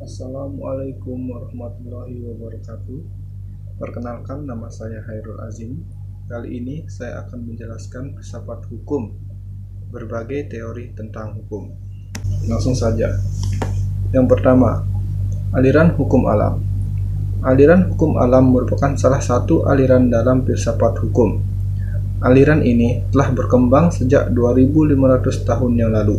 Assalamualaikum warahmatullahi wabarakatuh. Perkenalkan, nama saya Hairul Azim. Kali ini saya akan menjelaskan filsafat hukum, berbagai teori tentang hukum. Langsung saja. Yang pertama, aliran hukum alam. Aliran hukum alam merupakan salah satu aliran dalam filsafat hukum. Aliran ini telah berkembang sejak 2500 tahun yang lalu.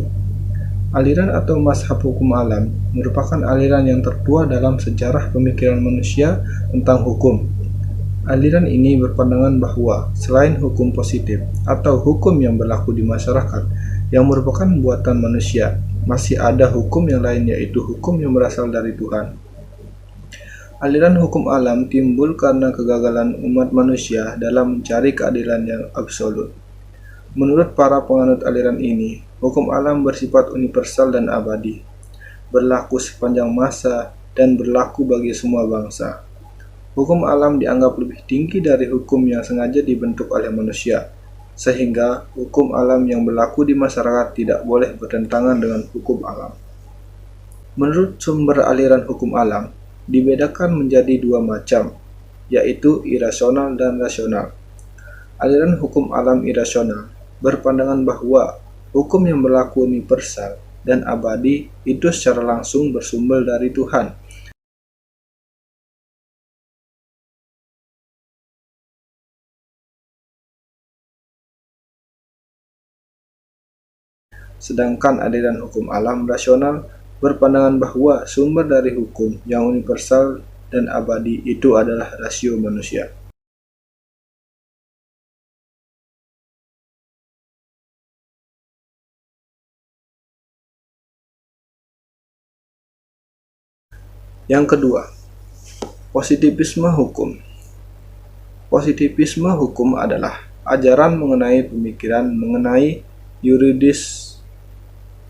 Aliran atau mazhab hukum alam merupakan aliran yang tertua dalam sejarah pemikiran manusia tentang hukum. Aliran ini berpandangan bahwa selain hukum positif atau hukum yang berlaku di masyarakat yang merupakan buatan manusia, masih ada hukum yang lain, yaitu hukum yang berasal dari Tuhan. Aliran hukum alam timbul karena kegagalan umat manusia dalam mencari keadilan yang absolut. Menurut para penganut aliran ini, hukum alam bersifat universal dan abadi, berlaku sepanjang masa, dan berlaku bagi semua bangsa. Hukum alam dianggap lebih tinggi dari hukum yang sengaja dibentuk oleh manusia, sehingga hukum alam yang berlaku di masyarakat tidak boleh bertentangan dengan hukum alam. Menurut sumber aliran hukum alam, dibedakan menjadi dua macam, yaitu irasional dan rasional. Aliran hukum alam irasional berpandangan bahwa hukum yang berlaku universal dan abadi itu secara langsung bersumber dari Tuhan. Sedangkan aliran hukum alam rasional berpandangan bahwa sumber dari hukum yang universal dan abadi itu adalah rasio manusia. Yang kedua, positivisme hukum. Positivisme hukum adalah ajaran mengenai pemikiran mengenai yuridis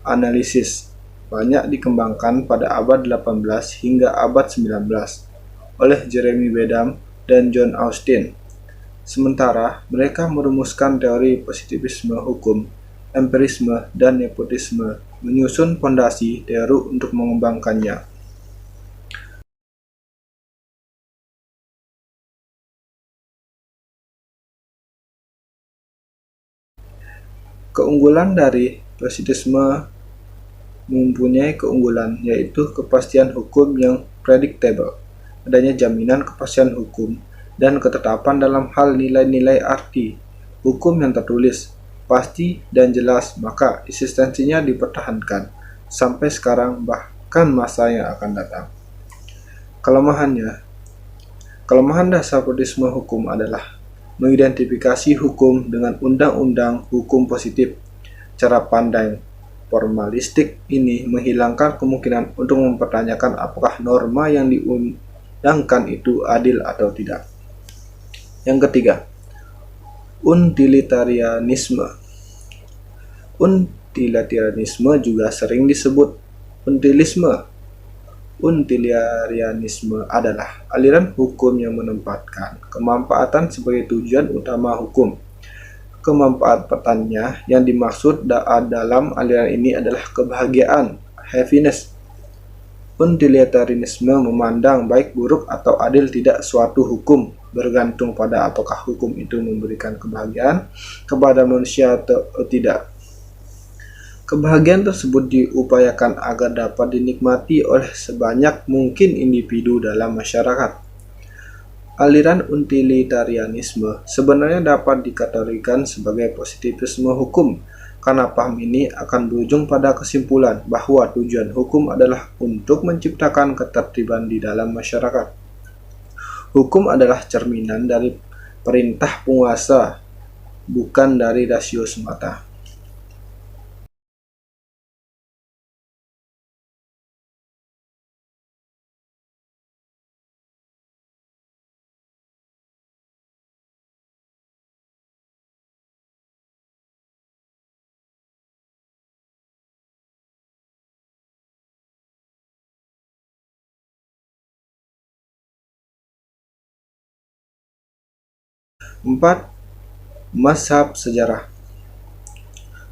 analisis, banyak dikembangkan pada abad 18 hingga abad 19 oleh Jeremy Bentham dan John Austin. Sementara mereka merumuskan teori positivisme hukum, empirisme, dan nepotisme, menyusun fondasi teori untuk mengembangkannya. Keunggulan dari positivisme mempunyai keunggulan, yaitu kepastian hukum yang predictable, adanya jaminan kepastian hukum, dan ketetapan dalam hal nilai-nilai arti hukum yang tertulis, pasti dan jelas, maka eksistensinya dipertahankan sampai sekarang bahkan masa yang akan datang. Kelemahannya, kelemahan dasar positivisme hukum adalah mengidentifikasi hukum dengan undang-undang hukum positif. Cara pandang formalistik ini menghilangkan kemungkinan untuk mempertanyakan apakah norma yang diundangkan itu adil atau tidak. Yang ketiga, utilitarianisme. Utilitarianisme juga sering disebut untilisme. Utilitarianisme adalah aliran hukum yang menempatkan kemanfaatan sebagai tujuan utama hukum. Kemanfaatannya yang dimaksud dalam aliran ini adalah kebahagiaan, happiness. Utilitarianisme memandang baik, buruk, atau adil tidak suatu hukum bergantung pada apakah hukum itu memberikan kebahagiaan kepada manusia atau tidak. Kebahagiaan tersebut diupayakan agar dapat dinikmati oleh sebanyak mungkin individu dalam masyarakat. Aliran utilitarianisme sebenarnya dapat dikategorikan sebagai positivisme hukum, karena paham ini akan berujung pada kesimpulan bahwa tujuan hukum adalah untuk menciptakan ketertiban di dalam masyarakat. Hukum adalah cerminan dari perintah penguasa, bukan dari rasio semata. Empat, mazhab sejarah.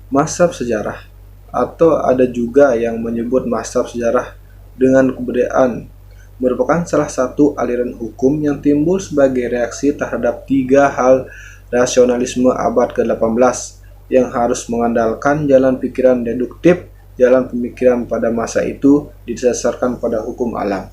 Mazhab sejarah, atau ada juga yang menyebut mazhab sejarah, dengan kebudayaan merupakan salah satu aliran hukum yang timbul sebagai reaksi terhadap tiga hal rasionalisme abad ke-18 yang harus mengandalkan jalan pikiran deduktif. Jalan pemikiran pada masa itu didasarkan pada hukum alam,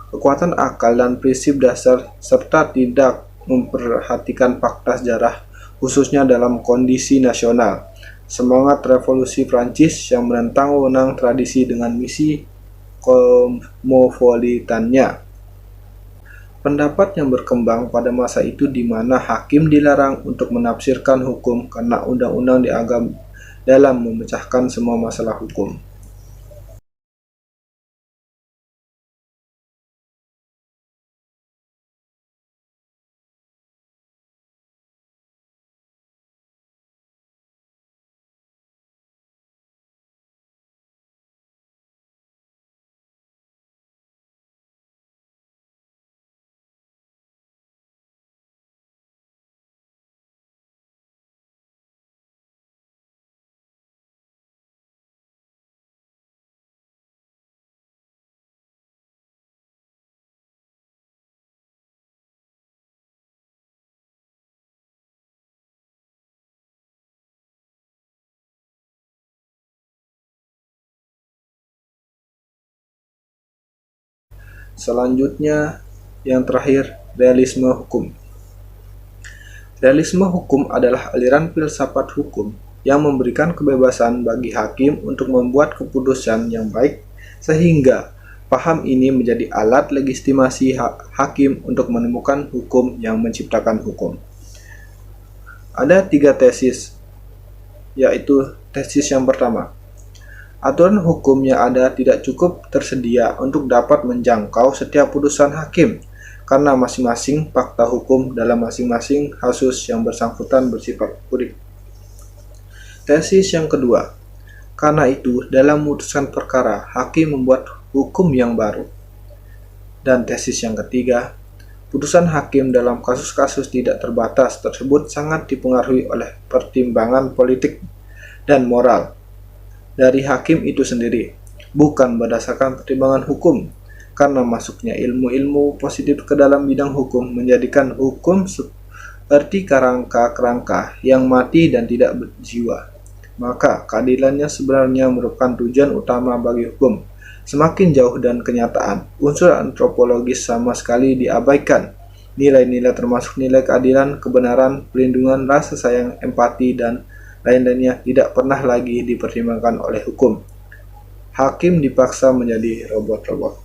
kekuatan akal dan prinsip dasar, serta tidak memperhatikan fakta sejarah, khususnya dalam kondisi nasional. Semangat revolusi Prancis yang menentang wewenang tradisi dengan misi kosmopolitannya. Pendapat yang berkembang pada masa itu di mana hakim dilarang untuk menafsirkan hukum karena undang-undang dianggap dalam memecahkan semua masalah hukum. Selanjutnya, yang terakhir, realisme hukum. Realisme hukum adalah aliran filsafat hukum yang memberikan kebebasan bagi hakim untuk membuat keputusan yang baik, sehingga paham ini menjadi alat legitimasi hakim untuk menemukan hukum yang menciptakan hukum. Ada tiga tesis, yaitu tesis yang pertama, aturan hukum yang ada tidak cukup tersedia untuk dapat menjangkau setiap putusan hakim, karena masing-masing fakta hukum dalam masing-masing kasus yang bersangkutan bersifat unik. Tesis yang kedua, karena itu dalam memutuskan perkara, hakim membuat hukum yang baru. Dan tesis yang ketiga, putusan hakim dalam kasus-kasus tidak terbatas tersebut sangat dipengaruhi oleh pertimbangan politik dan moral dari hakim itu sendiri, bukan berdasarkan pertimbangan hukum, karena masuknya ilmu-ilmu positif ke dalam bidang hukum menjadikan hukum seperti kerangka-kerangka yang mati dan tidak berjiwa. Maka keadilannya sebenarnya merupakan tujuan utama bagi hukum. Semakin jauh dan kenyataan, unsur antropologis sama sekali diabaikan. Nilai-nilai termasuk nilai keadilan, kebenaran, perlindungan, rasa sayang, empati, dan lain-lainnya tidak pernah lagi dipertimbangkan oleh hukum. Hakim dipaksa menjadi robot-robot.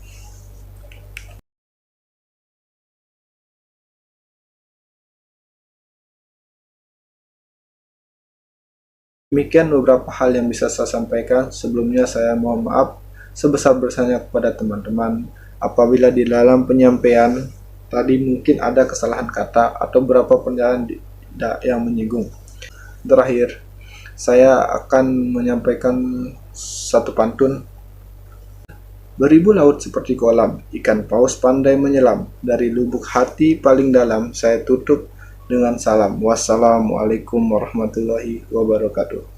Demikian beberapa hal yang bisa saya sampaikan. Sebelumnya saya mohon maaf sebesar-besarnya kepada teman-teman apabila di dalam penyampaian tadi mungkin ada kesalahan kata atau beberapa pernyataan yang menyinggung. Terakhir, saya akan menyampaikan satu pantun. Beribu laut seperti kolam, ikan paus pandai menyelam. Dari lubuk hati paling dalam, saya tutup dengan salam. Wassalamualaikum warahmatullahi wabarakatuh.